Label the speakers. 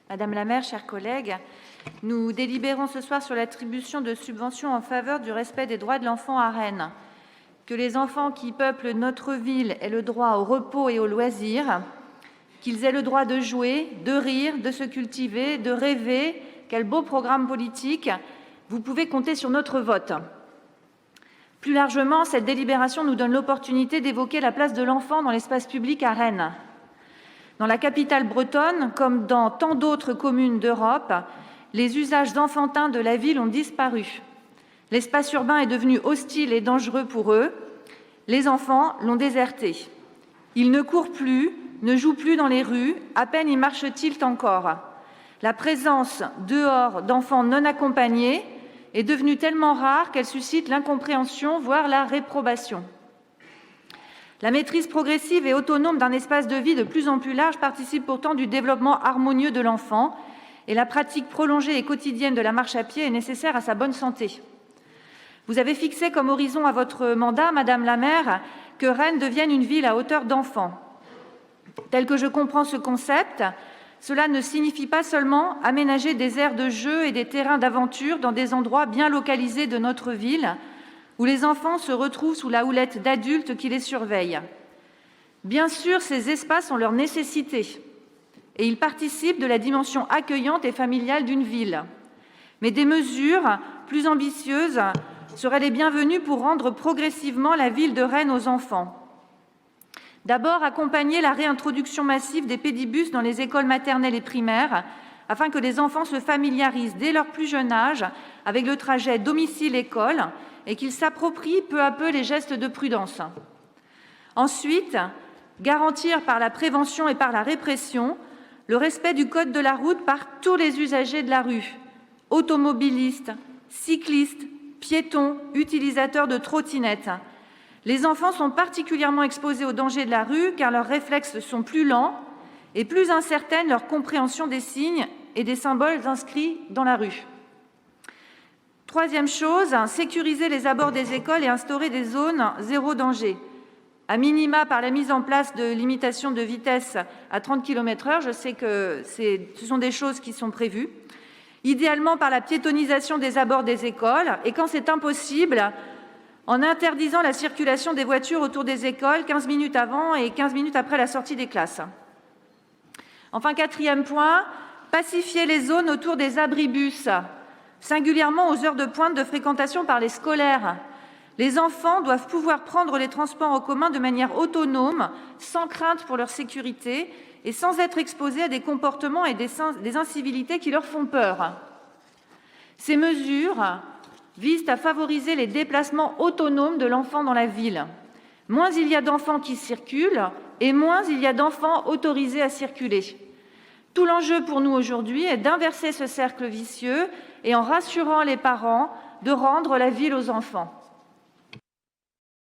Speaker 1: Madame la maire, chers collègues, nous délibérons ce soir sur l'attribution de subventions en faveur du respect des droits de l'enfant à Rennes. Que les enfants qui peuplent notre ville aient le droit au repos et au loisir, qu'ils aient le droit de jouer, de rire, de se cultiver, de rêver. Quel beau programme politique! Vous pouvez compter sur notre vote. Plus largement, cette délibération nous donne l'opportunité d'évoquer la place de l'enfant dans l'espace public à Rennes. Dans la capitale bretonne, comme dans tant d'autres communes d'Europe, les usages enfantins de la ville ont disparu. L'espace urbain est devenu hostile et dangereux pour eux. Les enfants l'ont déserté. Ils ne courent plus, ne jouent plus dans les rues, à peine y marchent-ils encore. La présence dehors d'enfants non accompagnés est devenue tellement rare qu'elle suscite l'incompréhension, voire la réprobation. La maîtrise progressive et autonome d'un espace de vie de plus en plus large participe pourtant du développement harmonieux de l'enfant, et la pratique prolongée et quotidienne de la marche à pied est nécessaire à sa bonne santé. Vous avez fixé comme horizon à votre mandat, Madame la maire, que Rennes devienne une ville à hauteur d'enfant. Tel que je comprends ce concept, cela ne signifie pas seulement aménager des aires de jeu et des terrains d'aventure dans des endroits bien localisés de notre ville, où les enfants se retrouvent sous la houlette d'adultes qui les surveillent. Bien sûr, ces espaces ont leur nécessité, et ils participent de la dimension accueillante et familiale d'une ville. Mais des mesures plus ambitieuses seraient les bienvenues pour rendre progressivement la ville de Rennes aux enfants. D'abord, accompagner la réintroduction massive des pédibus dans les écoles maternelles et primaires, afin que les enfants se familiarisent dès leur plus jeune âge avec le trajet domicile-école et qu'ils s'approprient peu à peu les gestes de prudence. Ensuite, garantir par la prévention et par la répression le respect du code de la route par tous les usagers de la rue, automobilistes, cyclistes, piétons, utilisateurs de trottinettes. Les enfants sont particulièrement exposés aux dangers de la rue car leurs réflexes sont plus lents et plus incertaine leur compréhension des signes et des symboles inscrits dans la rue. Troisième chose, sécuriser les abords des écoles et instaurer des zones zéro danger. À minima par la mise en place de limitations de vitesse à 30 km/h, je sais que ce sont des choses qui sont prévues. Idéalement par la piétonisation des abords des écoles et quand c'est impossible, en interdisant la circulation des voitures autour des écoles 15 minutes avant et 15 minutes après la sortie des classes. Enfin, quatrième point, pacifier les zones autour des abribus, singulièrement aux heures de pointe de fréquentation par les scolaires. Les enfants doivent pouvoir prendre les transports en commun de manière autonome, sans crainte pour leur sécurité et sans être exposés à des comportements et des incivilités qui leur font peur. Ces mesures visent à favoriser les déplacements autonomes de l'enfant dans la ville. Moins il y a d'enfants qui circulent, et moins il y a d'enfants autorisés à circuler. Tout l'enjeu pour nous aujourd'hui est d'inverser ce cercle vicieux et en rassurant les parents, de rendre la ville aux enfants.